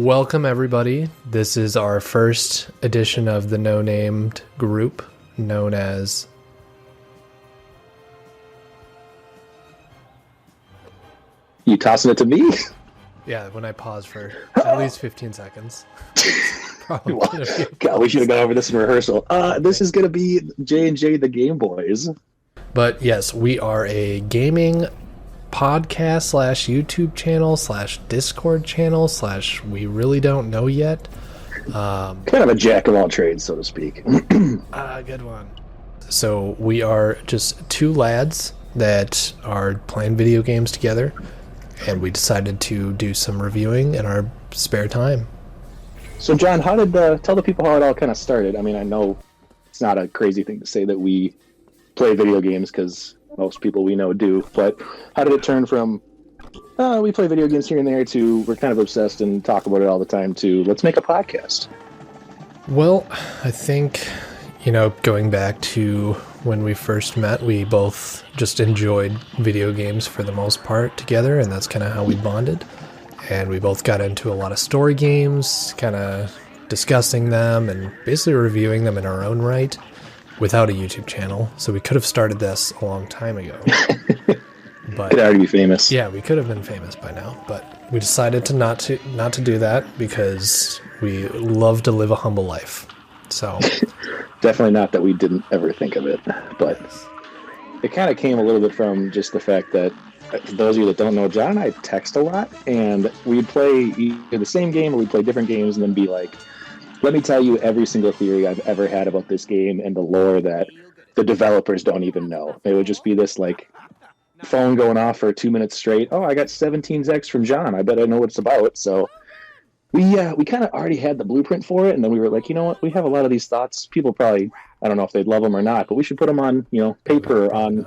Welcome, everybody. This is our first edition of the no-named group known as... You tossing it to me? Yeah, when I pause for at least 15 seconds. Probably God, we should have gone over this in rehearsal. This is going to be J&J the Game Boys. But yes, we are a gaming podcast slash YouTube channel slash Discord channel slash we really don't know yet. Kind of a jack of all trades, so to speak. Good one. So we are just two lads that are playing video games together, and we decided to do some reviewing in our spare time. So John, how did tell the people how it all kind of started? I mean, I know it's not a crazy thing to say that we play video games because most people we know do, but how did it turn from we play video games here and there to we're kind of obsessed and talk about it all the time to let's make a podcast? Well, I think, going back to when we first met, we both just enjoyed video games for the most part together, and that's kind of how we bonded. And we both got into a lot of story games, kind of discussing them and basically reviewing them in our own right without a YouTube channel. So we could have started this a long time ago. But could already be famous. Yeah, we could have been famous by now, but we decided to not to do that because we love to live a humble life. So definitely not that we didn't ever think of it, but it kind of came a little bit from just the fact that for those of you that don't know, John and I text a lot, and we'd play either the same game or we'd play different games and then be like, let me tell you every single theory I've ever had about this game and the lore that the developers don't even know. It would just be this like phone going off for 2 minutes straight. Oh, I got 17 X from John. I bet I know what it's about. So we kind of already had the blueprint for it, and then we were like, you know what? We have a lot of these thoughts. People probably, I don't know if they'd love them or not, but we should put them on, paper or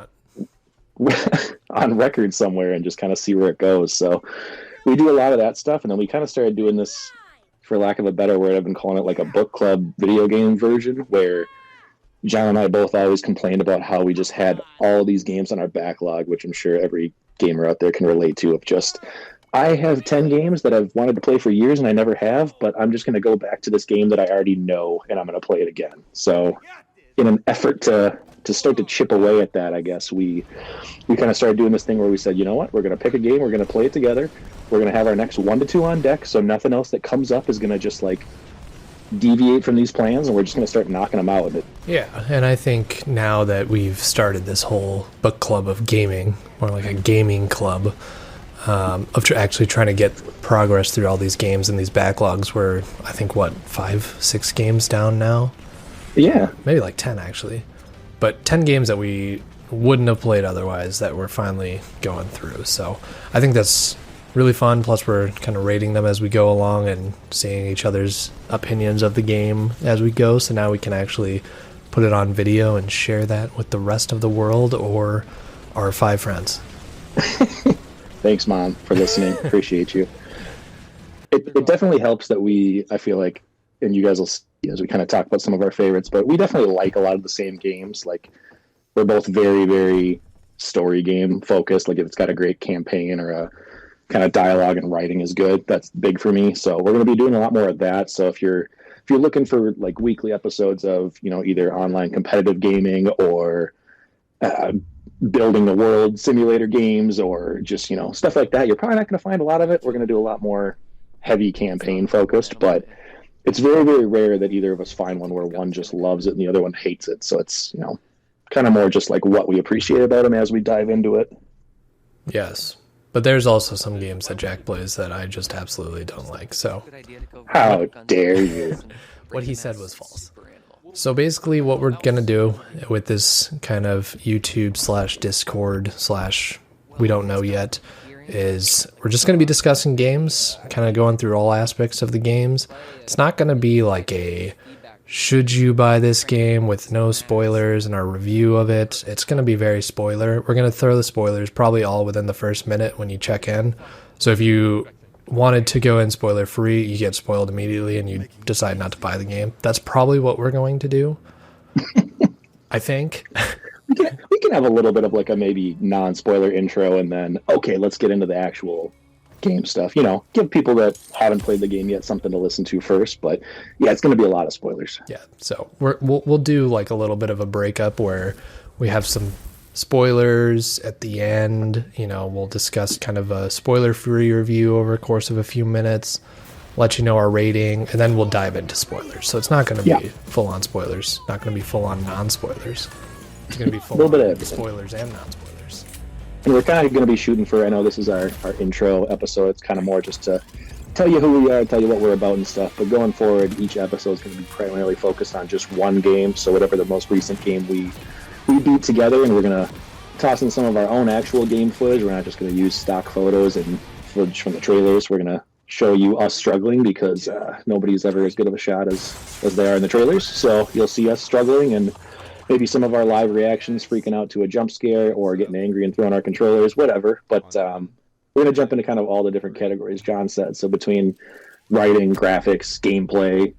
on record somewhere and just kind of see where it goes. So we do a lot of that stuff, and then we kind of started doing this, for lack of a better word, I've been calling it like a book club video game version, where John and I both always complained about how we just had all these games on our backlog, which I'm sure every gamer out there can relate to, of just, I have 10 games that I've wanted to play for years and I never have, but I'm just going to go back to this game that I already know and I'm going to play it again. So in an effort to start to chip away at that, I guess, we kind of started doing this thing where we said, you know what, we're going to pick a game, we're going to play it together, we're going to have our next 1 to 2 on deck, so nothing else that comes up is going to just like deviate from these plans, and we're just going to start knocking them out with it. Yeah, and I think now that we've started this whole book club of gaming, more like a gaming club, of actually trying to get progress through all these games and these backlogs, we're, I think, 5-6 games down now? Yeah. Maybe like 10, actually. But 10 games that we wouldn't have played otherwise that we're finally going through. So I think that's really fun. Plus, we're kind of rating them as we go along and seeing each other's opinions of the game as we go. So now we can actually put it on video and share that with the rest of the world or our 5 friends. Thanks, Mom, for listening. Appreciate you. It definitely helps that I feel like, and you guys will see as we kind of talk about some of our favorites, but we definitely like a lot of the same games. Like, we're both very, very story game focused. Like, if it's got a great campaign or a kind of dialogue and writing is good, that's big for me. So we're going to be doing a lot more of that. So if you're looking for like weekly episodes of, either online competitive gaming or building the world simulator games or just, stuff like that, you're probably not going to find a lot of it. We're going to do a lot more heavy campaign focused, but it's very, very rare that either of us find one where one just loves it and the other one hates it. So it's, kind of more just like what we appreciate about them as we dive into it. Yes. But there's also some games that Jack plays that I just absolutely don't like. So how dare you? What he said was false. So basically what we're going to do with this kind of YouTube / Discord / we don't know yet is we're just going to be discussing games, kind of going through all aspects of the games. It's not going to be like a should you buy this game with no spoilers and our review of it. It's going to be very spoiler. We're going to throw the spoilers probably all within the first minute when you check in. So if you wanted to go in spoiler free, you get spoiled immediately and you decide not to buy the game. That's probably what we're going to do. I think. We can have a little bit of like a maybe non-spoiler intro and then, okay, let's get into the actual game stuff. You know, give people that haven't played the game yet something to listen to first. But yeah, it's going to be a lot of spoilers. Yeah, so we'll do like a little bit of a breakup where we have some spoilers at the end. You know, we'll discuss kind of a spoiler-free review over the course of a few minutes, let you know our rating, and then we'll dive into spoilers. So it's not going to be full-on spoilers, not going to be full-on non-spoilers. It's going to be full-on spoilers and non-spoilers. And we're kind of going to be shooting for, I know this is our intro episode, it's kind of more just to tell you who we are, tell you what we're about and stuff, but going forward, each episode is going to be primarily focused on just one game, so whatever the most recent game we beat together, and we're going to toss in some of our own actual game footage. We're not just going to use stock photos and footage from the trailers. We're going to show you us struggling because nobody's ever as good of a shot as they are in the trailers, so you'll see us struggling and maybe some of our live reactions freaking out to a jump scare or getting angry and throwing our controllers, whatever, but we're going to jump into kind of all the different categories John said. So between writing, graphics, gameplay,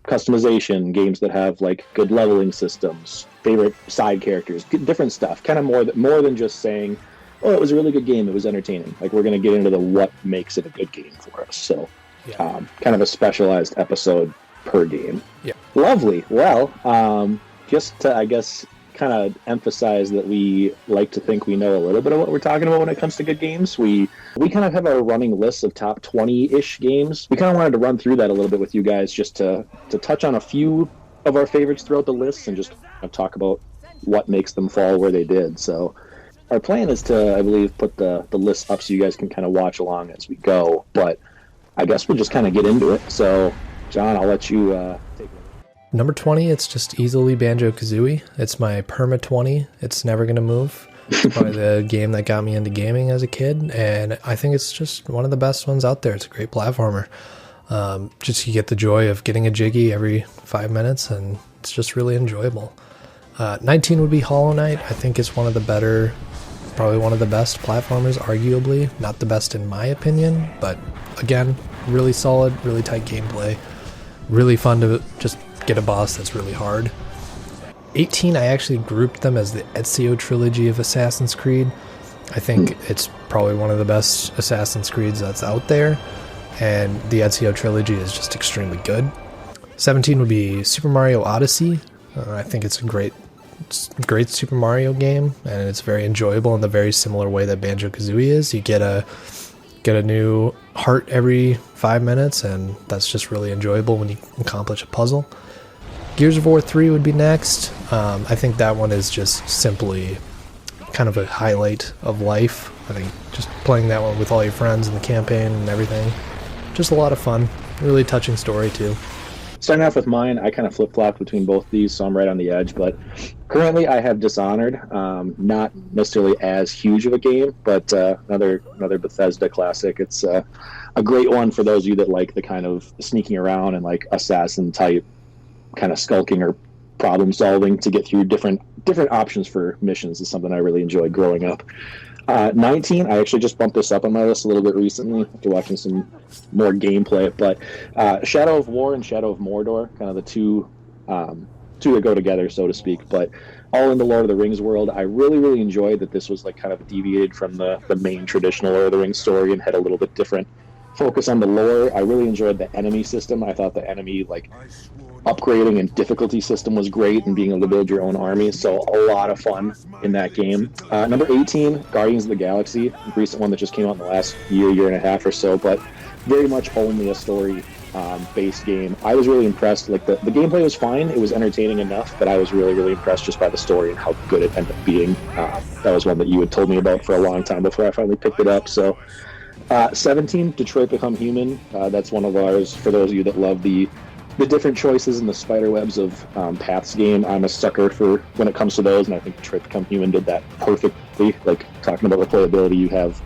customization, games that have like good leveling systems, favorite side characters, different stuff, kind of more than just saying, oh, it was a really good game, it was entertaining. Like, we're going to get into the what makes it a good game for us. So kind of a specialized episode per game. Yeah. Lovely. Well, just to, I guess, kind of emphasize that we like to think we know a little bit of what we're talking about when it comes to good games. We kind of have our running list of top 20-ish games. We kind of wanted to run through that a little bit with you guys, just to touch on a few of our favorites throughout the list and just kind of talk about what makes them fall where they did. So our plan is to, I believe, put the list up so you guys can kind of watch along as we go. But I guess we'll just kind of get into it. So, John, I'll let you take it. Number 20, it's just easily Banjo-Kazooie. It's my perma 20. It's never going to move. Probably the game that got me into gaming as a kid, and I think it's just one of the best ones out there. It's a great platformer. Just you get the joy of getting a jiggy every 5 minutes, and it's just really enjoyable. 19 would be Hollow Knight. I think it's one of the better, probably one of the best platformers, arguably. Not the best in my opinion, but again, really solid, really tight gameplay. Really fun to just get a boss that's really hard. 18, I actually grouped them as the Ezio trilogy of Assassin's Creed. I think it's probably one of the best Assassin's Creeds that's out there, and the Ezio trilogy is just extremely good. 17 would be Super Mario Odyssey. I think it's a great Super Mario game, and it's very enjoyable in the very similar way that Banjo-Kazooie is. You get a new heart every 5 minutes, and that's just really enjoyable when you accomplish a puzzle. Gears of War 3 would be next. I think that one is just simply kind of a highlight of life. I think just playing that one with all your friends in the campaign and everything, just a lot of fun. Really touching story too. Starting off with mine, I kind of flip-flopped between both these, so I'm right on the edge, but currently I have Dishonored. Not necessarily as huge of a game, but another Bethesda classic. It's a great one for those of you that like the kind of sneaking around and like assassin type kind of skulking or problem solving to get through different options for missions is something I really enjoyed growing up. 19, I actually just bumped this up on my list a little bit recently after watching some more gameplay, but Shadow of War and Shadow of Mordor, kind of the two that go together, so to speak, but all in the Lord of the Rings world. I really enjoyed that this was like kind of deviated from the main traditional Lord of the Rings story and had a little bit different focus on the lore. I really enjoyed the enemy system. I thought the enemy upgrading and difficulty system was great, and being able to build your own army, so a lot of fun in that game. Number 18, Guardians of the Galaxy, a recent one that just came out in the last year and a half or so, but very much only a story based game. I was really impressed. Like the gameplay was fine, it was entertaining enough, but I was really impressed just by the story and how good it ended up being. That was one that you had told me about for a long time before I finally picked it up. So 17, Detroit Become Human. That's one of ours. For those of you that love the different choices in the spiderwebs of Paths game, I'm a sucker for when it comes to those, and I think Detroit Become Human did that perfectly. Like, talking about replayability, you have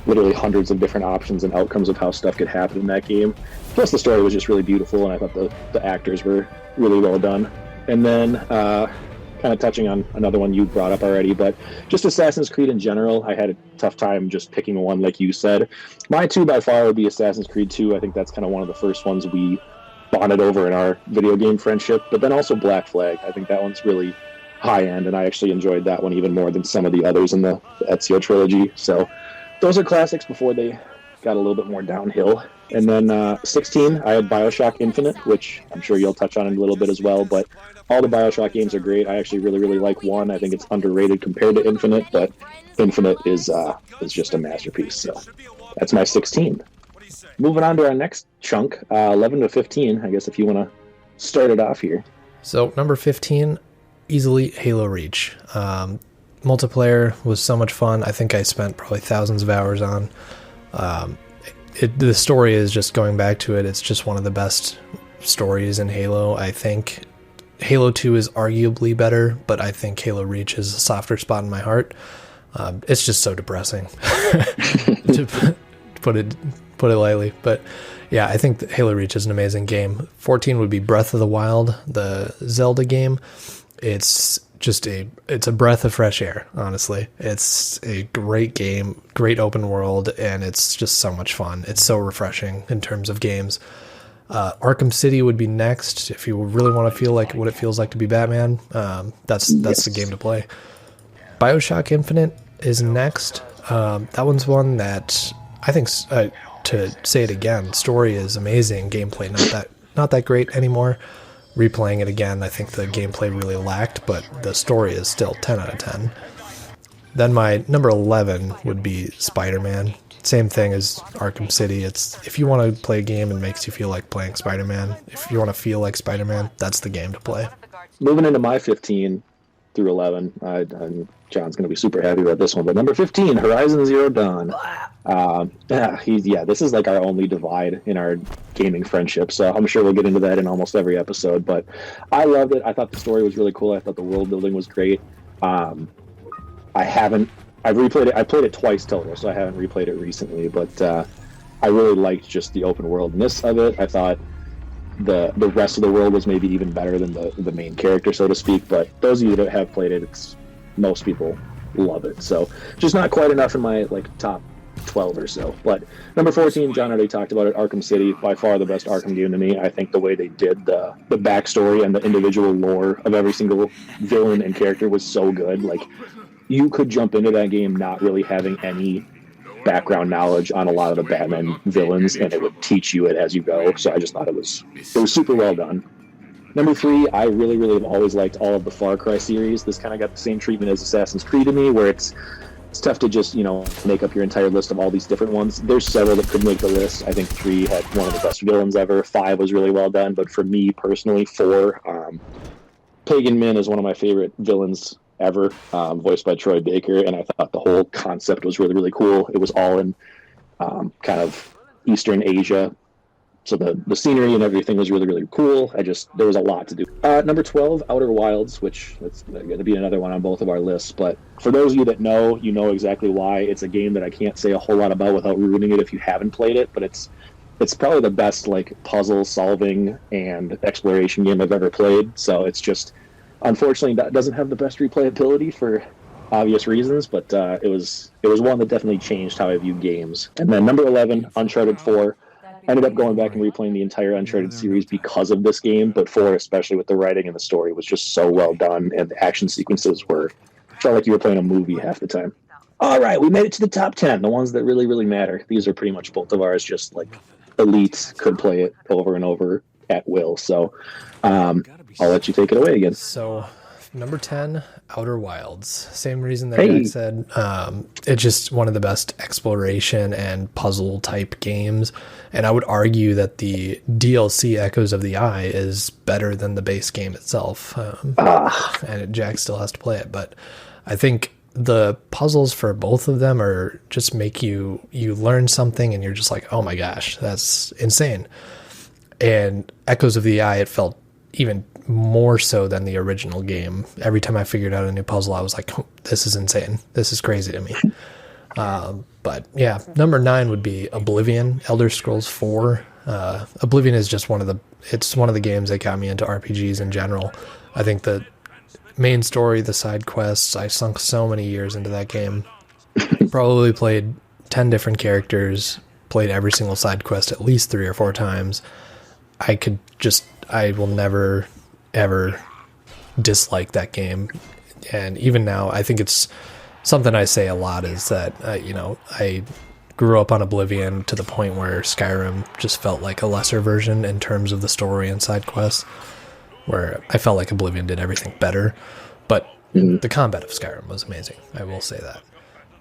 literally hundreds of different options and outcomes of how stuff could happen in that game. Plus, the story was just really beautiful, and I thought the actors were really well done. And then, kind of touching on another one you brought up already, but just Assassin's Creed in general, I had a tough time just picking one, like you said. My two by far would be Assassin's Creed 2. I think that's kind of one of the first ones we bonded over in our video game friendship, but then also Black Flag. I think that one's really high end, and I actually enjoyed that one even more than some of the others in the Ezio trilogy. So those are classics before they got a little bit more downhill. And then 16, I had Bioshock Infinite, which I'm sure you'll touch on in a little bit as well. But all the Bioshock games are great. I actually really, really like 1. I think it's underrated compared to Infinite, but Infinite is just a masterpiece. So that's my 16. Moving on to our next chunk, 11 to 15, I guess if you want to start it off here. So number 15, easily Halo Reach. Multiplayer was so much fun. I think I spent probably thousands of hours on. The story is just going back to it. It's just one of the best stories in Halo. I think Halo 2 is arguably better, but I think Halo Reach is a softer spot in my heart. It's just so depressing, to put it lightly. But yeah, I think that Halo Reach is an amazing game. 14 would be Breath of the Wild, the Zelda game. It's a breath of fresh air, honestly. It's a great game, great open world, and it's just so much fun. It's so refreshing in terms of games. Arkham City would be next if you really want to feel like what it feels like to be Batman. That's the game to play. Bioshock Infinite is next. That one's one that I think, to say it again, story is amazing. Gameplay not that great anymore. Replaying it again, I think the gameplay really lacked, but the story is still 10 out of 10. Then my number 11 would be Spider-Man. Same thing as Arkham City. It's if you want to play a game and makes you feel like playing Spider-Man, if you want to feel like Spider-Man, that's the game to play. Moving into my 15 through 11, John's going to be super happy about this one, but number 15, Horizon Zero Dawn. This is like our only divide in our gaming friendship, so I'm sure we'll get into that in almost every episode, but I loved it. I thought the story was really cool. I thought the world building was great. I've replayed it. I played it twice total, so I haven't replayed it recently, but I really liked just the open worldness of it. I thought the rest of the world was maybe even better than the main character, so to speak, but those of you that have played it, most people love it. So just not quite enough in my top 12 or so. But number 14, John already talked about it, Arkham City, by far the best Arkham game to me. I think the way they did the backstory and the individual lore of every single villain and character was so good. Like, you could jump into that game not really having any background knowledge on a lot of the Batman villains, and it would teach you it as you go. So I just thought it was super well done. Number 3, I really, really have always liked all of the Far Cry series. This kind of got the same treatment as Assassin's Creed to me, where it's tough to just, make up your entire list of all these different ones. There's several that could make the list. I think 3 had one of the best villains ever. 5 was really well done, but for me personally, 4, Pagan Min is one of my favorite villains ever, voiced by Troy Baker, and I thought the whole concept was really, really cool. It was all in kind of Eastern Asia, so the scenery and everything was really, really cool. There was a lot to do. Number 12, Outer Wilds, which it's going to be another one on both of our lists, but for those of you that know, you know exactly why. It's a game that I can't say a whole lot about without ruining it if you haven't played it, but it's probably the best puzzle solving and exploration game I've ever played. So it's just, unfortunately, that doesn't have the best replayability for obvious reasons, but it was one that definitely changed how I view games. And then number 11, Uncharted 4. I ended up going back and replaying the entire Uncharted series because of this game, but 4, especially with the writing and the story, was just so well done, and the action sequences felt like you were playing a movie half the time. All right, we made it to the top 10, the ones that really, really matter. These are pretty much both of ours, just elite could play it over and over at will. So I'll let you take it away again. So number 10, Outer Wilds. Same reason that Jack said. It's just one of the best exploration and puzzle type games. And I would argue that the DLC Echoes of the Eye is better than the base game itself. And Jack still has to play it. But I think the puzzles for both of them are just make you learn something and you're just like, oh my gosh, that's insane. And Echoes of the Eye, it felt even more so than the original game. Every time I figured out a new puzzle, I was like, oh, this is insane. This is crazy to me. But yeah, number 9 would be Oblivion, Elder Scrolls 4. Oblivion is just one of the games that got me into RPGs in general. I think the main story, the side quests, I sunk so many years into that game. Probably played 10 different characters, played every single side quest at least 3 or 4 times. I will never, ever dislike that game. And even now, I think it's something I say a lot is that, I grew up on Oblivion to the point where Skyrim just felt like a lesser version in terms of the story and side quests, where I felt like Oblivion did everything better. But the combat of Skyrim was amazing, I will say that.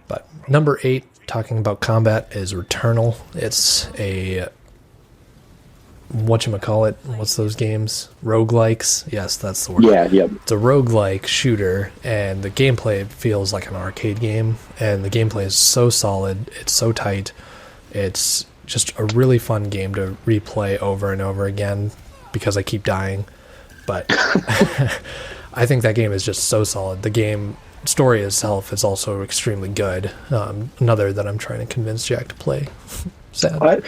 But number 8, talking about combat, is Returnal. It's a... whatchamacallit, what's those games? Roguelikes? Yes, that's the word. Yeah. It's a roguelike shooter, and the gameplay feels like an arcade game, and the gameplay is so solid, it's so tight. It's just a really fun game to replay over and over again, because I keep dying. But I think that game is just so solid. The game story itself is also extremely good. Another that I'm trying to convince Jack to play. Sad.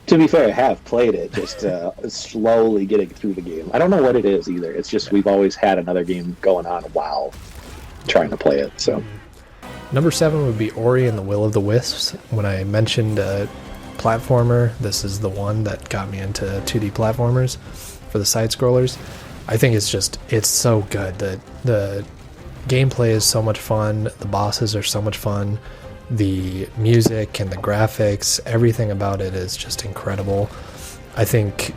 To be fair, I have played it, just slowly getting through the game. I don't know what it is either. It's just we've always had another game going on while trying to play it. So, number 7 would be Ori and the Will of the Wisps. When I mentioned platformer, this is the one that got me into 2D platformers for the side scrollers. I think it's so good. The gameplay is so much fun. The bosses are so much fun. The music and the graphics, everything about it is just incredible. I think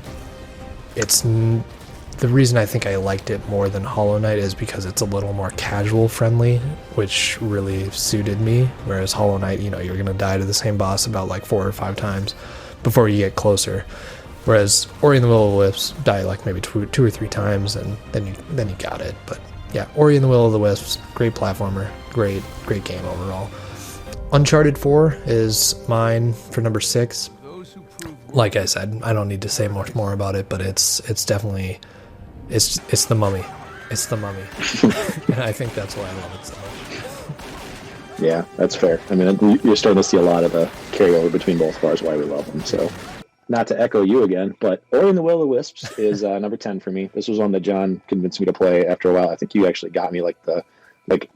it's the reason I think I liked it more than Hollow Knight is because it's a little more casual friendly, which really suited me. Whereas Hollow Knight, you're gonna die to the same boss about like 4 or 5 times before you get closer. Whereas Ori and the Will of the Wisps, die like maybe 2 or 3 times, and then you got it. But yeah, Ori and the Will of the Wisps, great platformer, great game overall. Uncharted 4 is mine for number 6. Like I said, I don't need to say much more about it, but it's definitely it's the mummy. It's the mummy. And I think that's why I love it so much. Yeah, that's fair. I mean, you're starting to see a lot of the carryover between both of ours, why we love them. So, not to echo you again, but Ori and the Will of the Wisps is number 10 for me. This was one that John convinced me to play after a while. I think you actually got me like the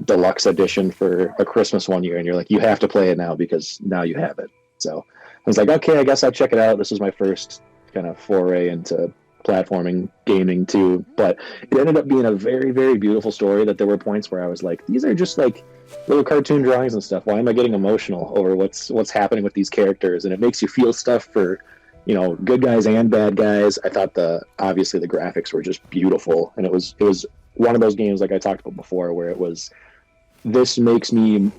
deluxe edition for a Christmas one year, and you're like, you have to play it now because now you have it. So I was like, okay, I guess I'll check it out. This was my first kind of foray into platforming gaming too, but it ended up being a very, very beautiful story that there were points where I was like, these are just like little cartoon drawings and stuff. Why am I getting emotional over what's happening with these characters? And it makes you feel stuff for, good guys and bad guys. I thought obviously the graphics were just beautiful, and it was one of those games like I talked about before where this makes me,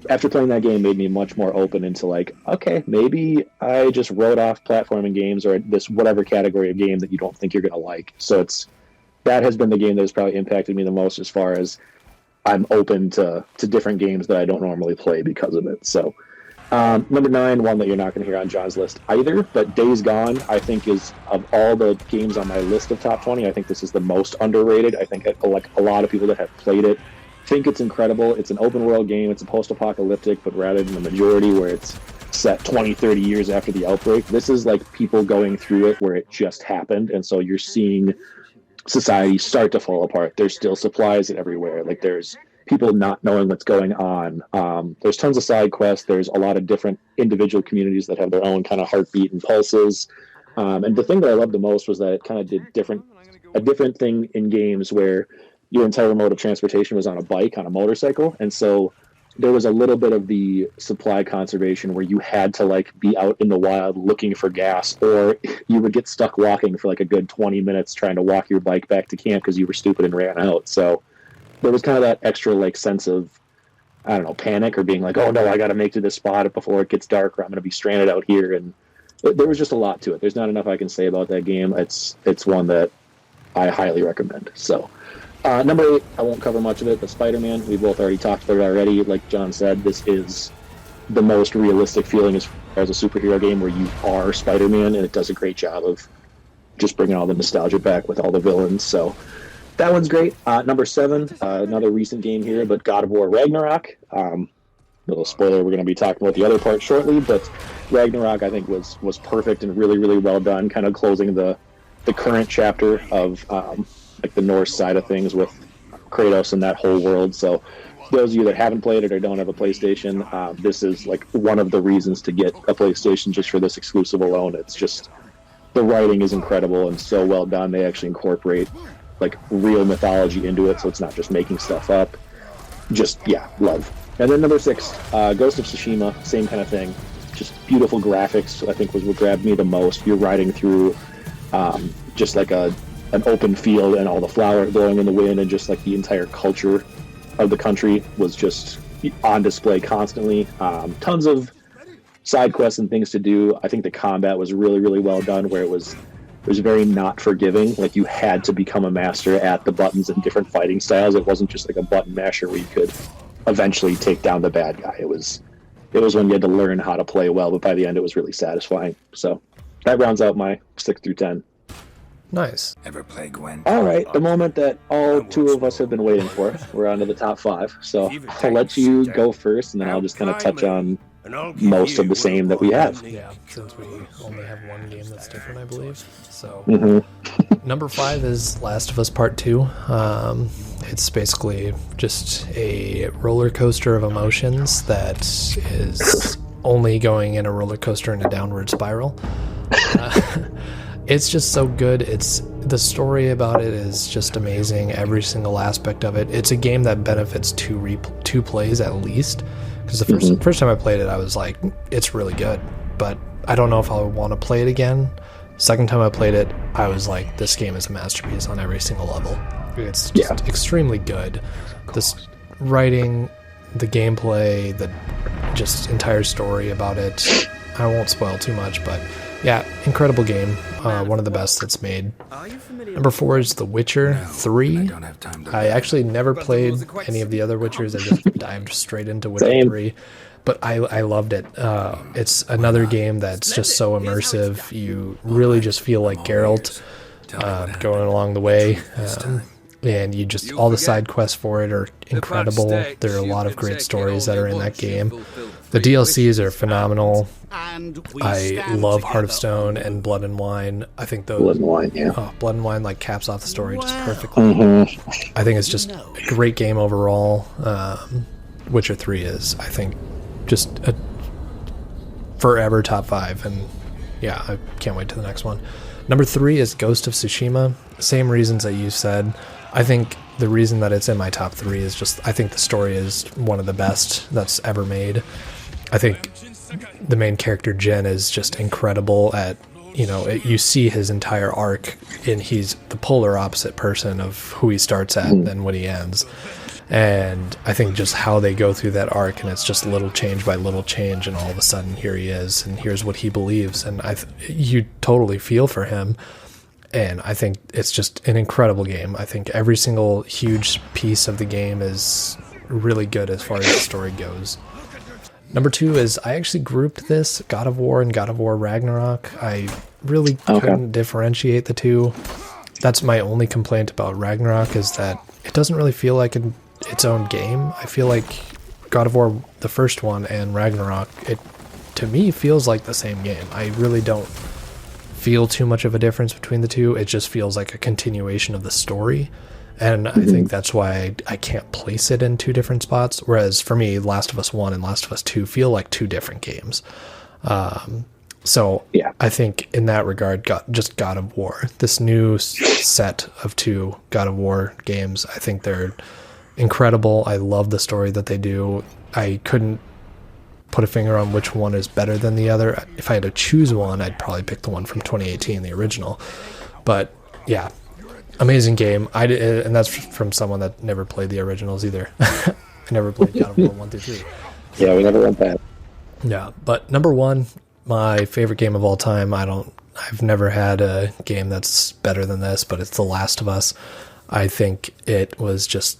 after playing that game, made me much more open into like, okay, maybe I just wrote off platforming games or this whatever category of game that you don't think you're going to like. So that has been the game that has probably impacted me the most as far as I'm open to different games that I don't normally play because of it. So number 9, one that you're not going to hear on John's list either, but Days Gone, I think, is, of all the games on my list of top 20, I think this is the most underrated. I think like a lot of people that have played it think it's incredible. It's an open world game. It's a post-apocalyptic, but rather than the majority where it's set 20, 30 years after the outbreak, this is like people going through it where it just happened. And so you're seeing society start to fall apart. There's still supplies everywhere. Like there's people not knowing what's going on. There's tons of side quests. There's a lot of different individual communities that have their own kind of heartbeat and pulses. And the thing that I loved the most was that it kind of did a different thing in games where your entire mode of transportation was on a bike, on a motorcycle. And so there was a little bit of the supply conservation where you had to like be out in the wild looking for gas, or you would get stuck walking for like a good 20 minutes trying to walk your bike back to camp because you were stupid and ran out. So there was kind of that extra like sense of, I don't know, panic or being like, oh no, I got to make to this spot before it gets dark or I'm going to be stranded out here. And there was just a lot to it. There's not enough I can say about that game. It's one that I highly recommend. So number 8, I won't cover much of it, but Spider-Man, we both already talked about it already. Like John said, this is the most realistic feeling as far as a superhero game where you are Spider-Man, and it does a great job of just bringing all the nostalgia back with all the villains. So that one's great. Number 7, another recent game here, but God of War Ragnarok. Little spoiler, we're going to be talking about the other part shortly, but Ragnarok I think was perfect and really, really well done, kind of closing the current chapter of like the Norse side of things with Kratos and that whole world. So those of you that haven't played it or don't have a PlayStation, this is like one of the reasons to get a PlayStation just for this exclusive alone. It's just, the writing is incredible and so well done. They actually incorporate like real mythology into it, so it's not just making stuff up. Just, yeah, love. And then number 6, Ghost of Tsushima, same kind of thing. just beautiful graphics, I think was what grabbed me the most. You're riding through just like an open field, and all the flowers blowing in the wind, and just like the entire culture of the country was just on display constantly. Tons of side quests and things to do. I think the combat was really, really well done, where it was very not forgiving. Like, you had to become a master at the buttons and different fighting styles. It wasn't just like a button masher where you could eventually take down the bad guy. It was when you had to learn how to play well, but by the end it was really satisfying. So that rounds out my 6 through 10. Nice. Ever play Gwen? All right, the moment that all two of us have been waiting for. We're on to the top 5. So I'll let you go first, and then I'll just kind of touch on most of the same that we have. Yeah, since we only have one game that's different, I believe. So Mm-hmm. number 5 is Last of Us Part 2. It's basically just a roller coaster of emotions that is only going in a roller coaster in a downward spiral. It's just so good. The story about it is just amazing. Every single aspect of it. It's a game that benefits two plays at least. Because the first time I played it, I was like, it's really good, but I don't know if I'll want to play it again. Second time I played it, I was like, this game is a masterpiece on every single level. It's just extremely good. This writing, the gameplay, the just entire story about it. I won't spoil too much, but yeah, incredible game. One of the best that's made. Number 4 is The Witcher 3. I actually never played any of the other Witchers. I just dived straight into Witcher 3. But I loved it. It's another game that's just so immersive. You really just feel like Geralt going along the way. And you just, all the side quests for it are incredible. There are a lot of great stories that are in that game. The DLCs are phenomenal. I love Heart of Stone and Blood and Wine. I think those Blood and Wine, yeah. Blood and Wine like caps off the story just perfectly. I think it's just a great game overall. Witcher 3 is, I think, just a forever top 5, and yeah, I can't wait to the next one. Number 3 is Ghost of Tsushima. Same reasons that you said. I think the reason that it's in my top 3 is just, I think the story is one of the best that's ever made. I think the main character, Jen, is just incredible at, you see his entire arc, and he's the polar opposite person of who he starts at than when he ends. And I think just how they go through that arc, and it's just little change by little change, and all of a sudden here he is, and here's what he believes, and you totally feel for him. And I think it's just an incredible game. I think every single huge piece of the game is really good as far as the story goes. Number 2 is, I actually grouped this, God of War and God of War Ragnarok. I really couldn't differentiate the two. That's my only complaint about Ragnarok, is that it doesn't really feel like its own game. I feel like God of War, the first one, and Ragnarok, it to me feels like the same game. I really don't feel too much of a difference between the two. It just feels like a continuation of the story, and I think that's why I can't place it in two different spots, whereas for me, Last of Us 1 and Last of Us 2 feel like two different games. So yeah, I think in that regard, God of War, this new set of 2 God of War games, I think they're incredible. I love the story that they do. I couldn't put a finger on which one is better than the other. If I had to choose one, I'd probably pick the one from 2018, the original. But yeah, amazing game. And that's from someone that never played the originals either. I never played God of War 1 through 3. Yeah, we never went that. Yeah, but number 1, my favorite game of all time. I've never had a game that's better than this, but it's The Last of Us. I think it was just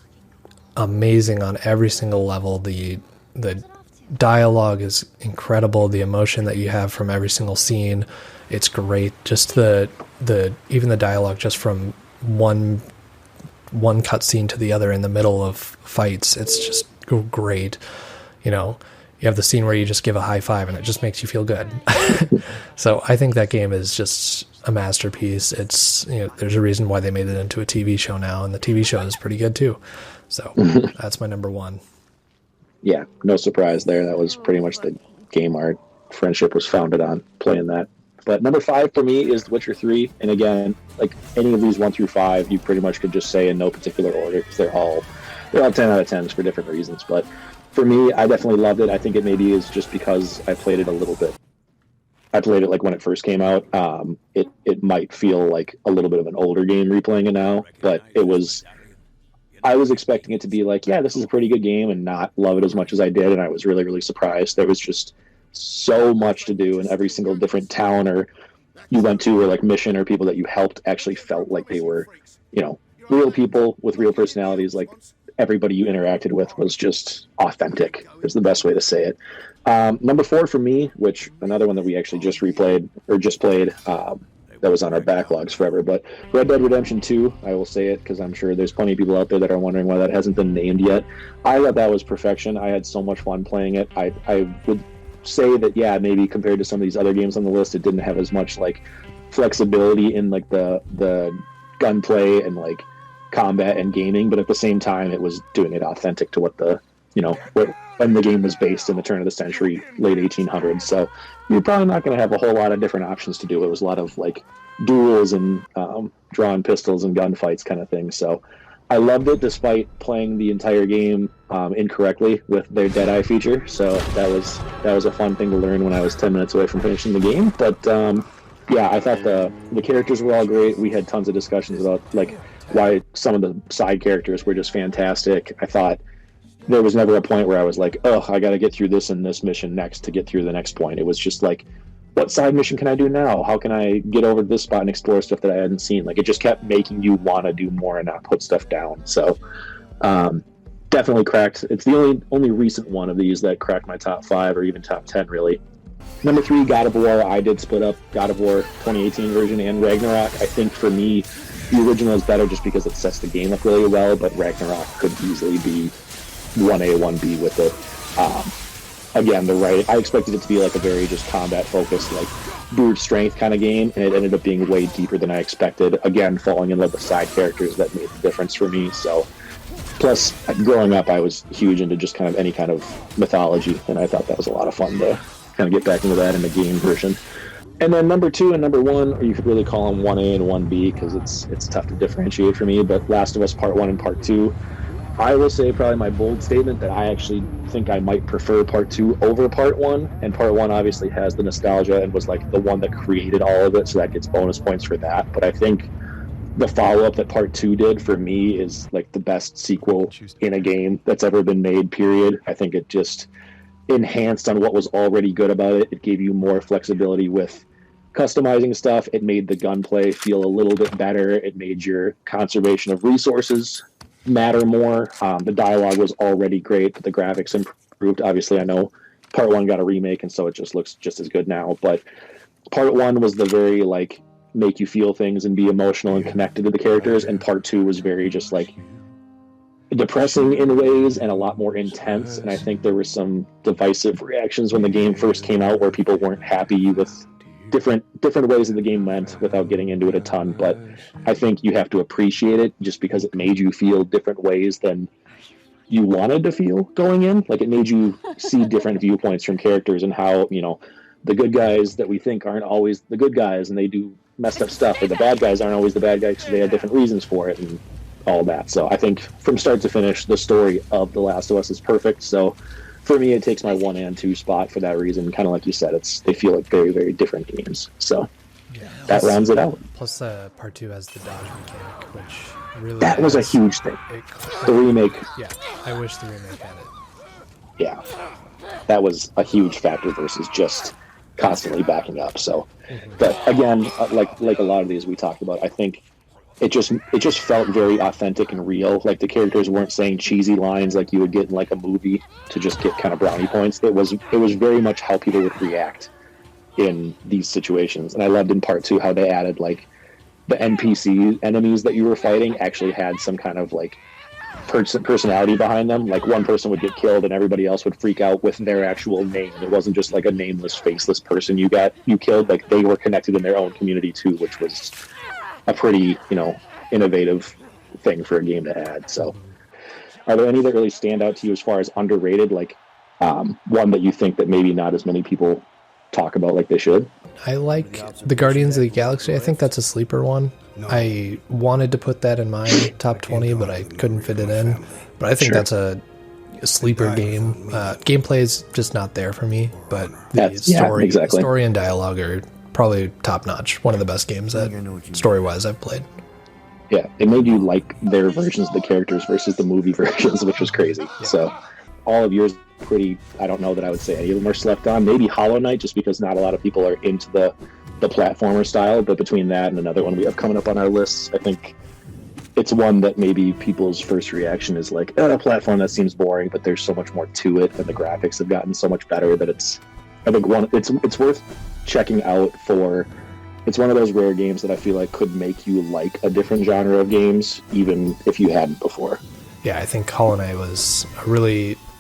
amazing on every single level. The dialogue is incredible. The emotion that you have from every single scene, it's great. Just even the dialogue just from one cutscene to the other in the middle of fights, it's just great. You have the scene where you just give a high five and it just makes you feel good. So I think that game is just a masterpiece. It's, there's a reason why they made it into a TV show now, and the TV show is pretty good too. So that's my number 1. Yeah, no surprise there. That was pretty much the game our friendship was founded on, playing that. But number 5 for me is The Witcher 3. And again, like any of these 1 through 5, you pretty much could just say in no particular order, because they're all 10 out of 10s for different reasons. But for me, I definitely loved it. I think it maybe is just because I played it a little bit. I played it like when it first came out. It might feel like a little bit of an older game replaying it now, but I was expecting it to be like, yeah, this is a pretty good game, and not love it as much as I did, and I was really, really surprised. There was just so much to do, and every single different town or you went to, or like mission, or people that you helped actually felt like they were, real people with real personalities. Like everybody you interacted with was just authentic, is the best way to say it. Number 4 for me, which another one that we actually just played, that was on our backlogs forever, but Red Dead Redemption 2, I will say it because I'm sure there's plenty of people out there that are wondering why that hasn't been named yet. I thought that was perfection. I had so much fun playing it. I would say that, yeah, maybe compared to some of these other games on the list, it didn't have as much like flexibility in like the gunplay and like combat and gaming, but at the same time it was doing it authentic to what the when the game was based in the turn of the century, late 1800s. So you're probably not going to have a whole lot of different options to do. It was a lot of like duels and drawn pistols and gunfights kind of thing. So I loved it despite playing the entire game incorrectly with their Deadeye feature. So that was a fun thing to learn when I was 10 minutes away from finishing the game. But yeah, I thought the characters were all great. We had tons of discussions about like why some of the side characters were just fantastic. I thought there was never a point where I was like, oh, I got to get through this and this mission next to get through the next point. It was just like, what side mission can I do now? How can I get over to this spot and explore stuff that I hadn't seen? Like, it just kept making you want to do more and not put stuff down. So definitely cracked. It's the only recent one of these that cracked my top 5 or even top 10, really. Number 3, God of War. I did split up God of War 2018 version and Ragnarok. I think for me, the original is better just because it sets the game up really well, but Ragnarok could easily be 1A, 1B with it. Again, the writing, I expected it to be like a very just combat-focused, like brute strength kind of game, and it ended up being way deeper than I expected. Again, falling in love with side characters that made the difference for me. So, plus, growing up, I was huge into just kind of any kind of mythology, and I thought that was a lot of fun to kind of get back into that in the game version. And then number 2 and number 1, or you could really call them 1A and 1B because it's tough to differentiate for me, but Last of Us Part 1 and Part 2, I will say probably my bold statement that I actually think I might prefer Part 2 over Part 1, and Part 1 obviously has the nostalgia and was like the one that created all of it, so that gets bonus points for that. But I think the follow-up that Part 2 did for me is like the best sequel in a game that's ever been made, period. I think it just enhanced on what was already good about it. It gave you more flexibility with customizing stuff. It made the gunplay feel a little bit better. It made your conservation of resources matter more. The dialogue was already great, but the graphics improved. Obviously, I know Part 1 got a remake, and so it just looks just as good now. But Part 1 was the very, like, make you feel things and be emotional and connected to the characters, and Part 2 was very just, like, depressing in ways and a lot more intense. And I think there were some divisive reactions when the game first came out where people weren't happy with different ways that the game went without getting into it a ton. But I think you have to appreciate it just because it made you feel different ways than you wanted to feel going in. Like, it made you see different viewpoints from characters and how, the good guys that we think aren't always the good guys and they do messed up stuff, or the bad guys aren't always the bad guys because they have different reasons for it and all that. So I think from start to finish, the story of The Last of Us is perfect. So for me, it takes my 1 and 2 spot for that reason. Kind of like you said, they feel like very, very different games. So that rounds it out. Plus, Part 2 has the dodge mechanic, which really was a huge thing. The remake. Yeah, I wish the remake had it. Yeah, that was a huge factor versus just constantly backing up. So, but again, like a lot of these we talked about, I think it just felt very authentic and real. Like, the characters weren't saying cheesy lines like you would get in like a movie to just get kind of brownie points. It was very much how people would react in these situations. And I loved in Part 2 how they added like the NPC enemies that you were fighting actually had some kind of like personality behind them. Like, one person would get killed and everybody else would freak out with their actual name. It wasn't just like a nameless, faceless person you killed. Like, they were connected in their own community too, which was a pretty, innovative thing for a game to add. So, are there any that really stand out to you as far as underrated? Like, one that you think that maybe not as many people talk about like they should? I like the Guardians of the Galaxy. I think that's a sleeper one. I wanted to put that in my top 20, but I couldn't fit it in. But I think that's a sleeper game. Gameplay is just not there for me, but the story and dialogue are probably top notch. One of the best games that story wise I've played. Yeah, it made you like their versions of the characters versus the movie versions, which was crazy. Yeah. So all of yours pretty, I don't know that I would say any of them are slept on. Maybe Hollow Knight, just because not a lot of people are into the platformer style, but between that and another one we have coming up on our lists, I think it's one that maybe people's first reaction is like, a platform that seems boring, but there's so much more to it, and the graphics have gotten so much better that it's worth checking out for. It's one of those rare games that I feel like could make you like a different genre of games, even if you hadn't before. Yeah, I think Hollow Knight was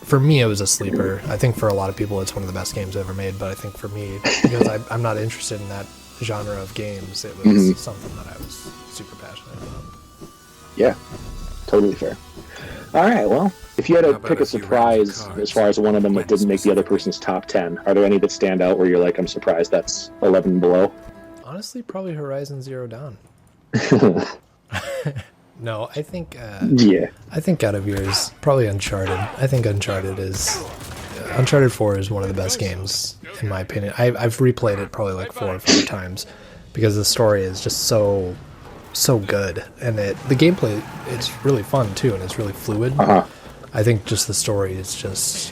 for me, it was a sleeper. I think for a lot of people, it's one of the best games ever made, but I think for me, because I'm not interested in that genre of games, it was something that I was super passionate about. Yeah, totally fair. All right, well, if you had to pick a surprise as far as one of them that didn't make the other person's top 10, are there any that stand out where you're like, I'm surprised that's 11 and below? Honestly, probably Horizon Zero Dawn. No, I think out of yours, probably Uncharted. I think Uncharted 4 is one of the best games, in my opinion. I've replayed it probably like 4 or 5 times because the story is just so good, and the gameplay, it's really fun too, and it's really fluid. I think just the story is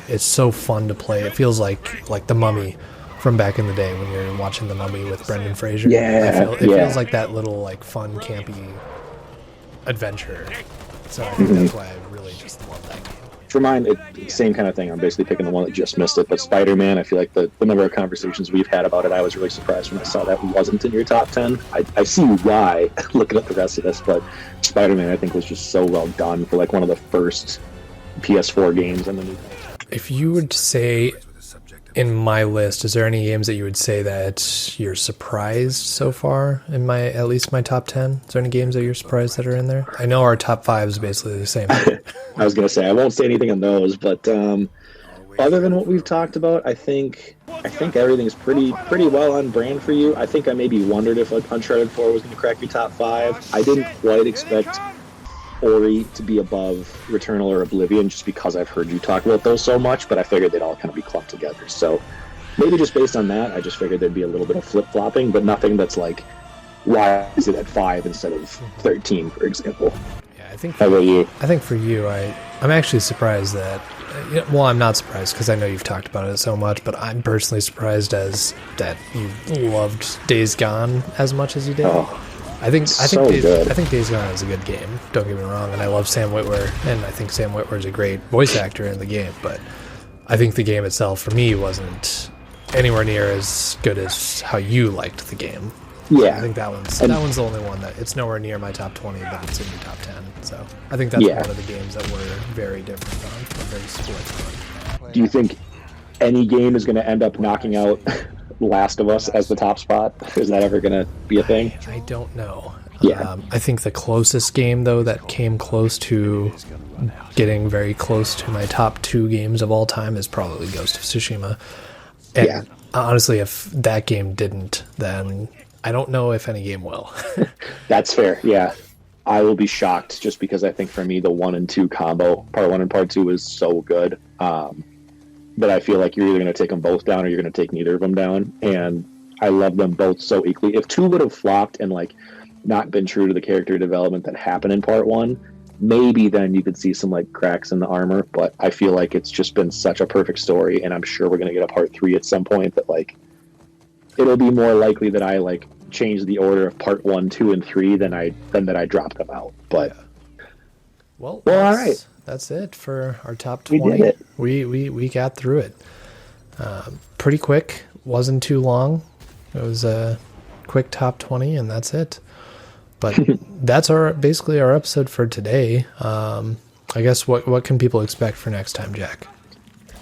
it's so fun to play. It feels like The Mummy from back in the day when you're watching The Mummy with Brendan Fraser. It feels like that little like fun, campy adventure. So I think that's why I really just love that game. For mine, same kind of thing. I'm basically picking the one that just missed it. But Spider-Man, I feel like the number of conversations we've had about it, I was really surprised when I saw that wasn't in your top 10. I see why, looking at the rest of this, but Spider-Man, I think, was just so well done for like one of the first PS4 games. And if you would say, in my list, is there any games that you would say that you're surprised so far in at least my top 10? Is there any games that you're surprised that are in there? I know our top 5 is basically the same. I was going to say, I won't say anything on those, but other than what we've talked about, I think everything's pretty well on brand for you. I think I maybe wondered if Uncharted 4 was going to crack your top 5. I didn't quite expect Ori to be above Returnal or Oblivion just because I've heard you talk about those so much, but I figured they'd all kind of be clumped together. So maybe just based on that, I just figured there'd be a little bit of flip-flopping, but nothing that's like, why is it at 5 instead of 13, for example? Yeah, I think. How about you? I think for you, I'm actually surprised that. Well, I'm not surprised because I know you've talked about it so much, but I'm personally surprised that you loved Days Gone as much as you did. Oh. I think Days Gone is a good game. Don't get me wrong, and I love Sam Witwer, and I think Sam Witwer is a great voice actor in the game. But I think the game itself, for me, wasn't anywhere near as good as how you liked the game. Yeah, I think that one's the only one that it's nowhere near my top 20, but it's in the top 10. So I think that's one of the games that we're very different on, very split on. Do you think any game is going to end up knocking out Last of Us as the top spot? Is that ever going to be a thing? I don't know. Yeah. I think the closest game, though, that came close to getting very close to my top 2 games of all time is probably Ghost of Tsushima. And honestly, if that game didn't, then I don't know if any game will. That's fair, yeah. I will be shocked just because I think for me the 1 and 2 combo, part 1 and part 2, is so good. But I feel like you're either going to take them both down or you're going to take neither of them down. And I love them both so equally. If 2 would have flopped and like not been true to the character development that happened in part 1, maybe then you could see some like cracks in the armor. But I feel like it's just been such a perfect story, and I'm sure we're going to get a part 3 at some point that like it'll be more likely that I like change the order of part 1, 2, and 3 than that I drop them out. But well, all right. That's it for our top 20. We did it. We got through it. Pretty quick. Wasn't too long. It was a quick top 20, and that's it. But that's basically our episode for today. I guess what can people expect for next time, Jack?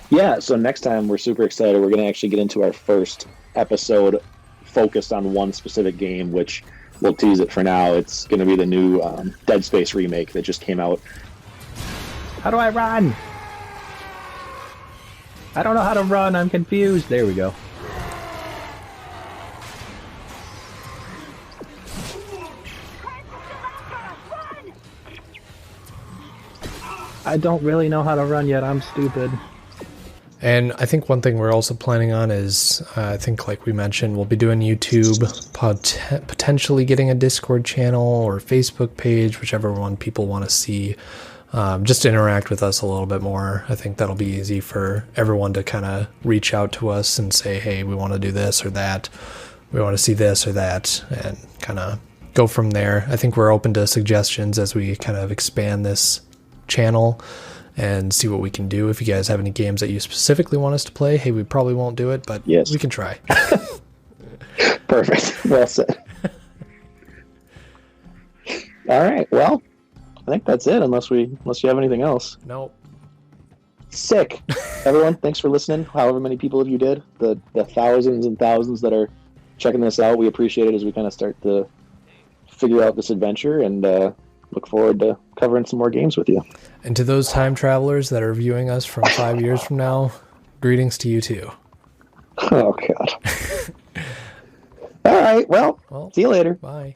Yeah, so next time we're super excited. We're going to actually get into our first episode focused on one specific game, which we'll tease it for now. It's going to be the new Dead Space remake that just came out. How do I run? I don't know how to run. I'm confused. There we go. I don't really know how to run yet. I'm stupid. And I think one thing we're also planning on is, I think like we mentioned, we'll be doing YouTube, potentially getting a Discord channel or Facebook page, whichever one people want to see. Just to interact with us a little bit more. I think that'll be easy for everyone to kind of reach out to us and say, hey, we want to do this or that. We want to see this or that, and kind of go from there. I think we're open to suggestions as we kind of expand this channel and see what we can do. If you guys have any games that you specifically want us to play, hey, we probably won't do it, but yes, we can try. Perfect. Well said. All right. Well, I think that's it, unless you have anything else. Nope. Sick. Everyone, thanks for listening. However many people of you did, the thousands and thousands that are checking this out, we appreciate it as we kind of start to figure out this adventure, and look forward to covering some more games with you. And to those time travelers that are viewing us from 5 years from now, greetings to you too. Oh, God. All right. Well, see you later. Bye.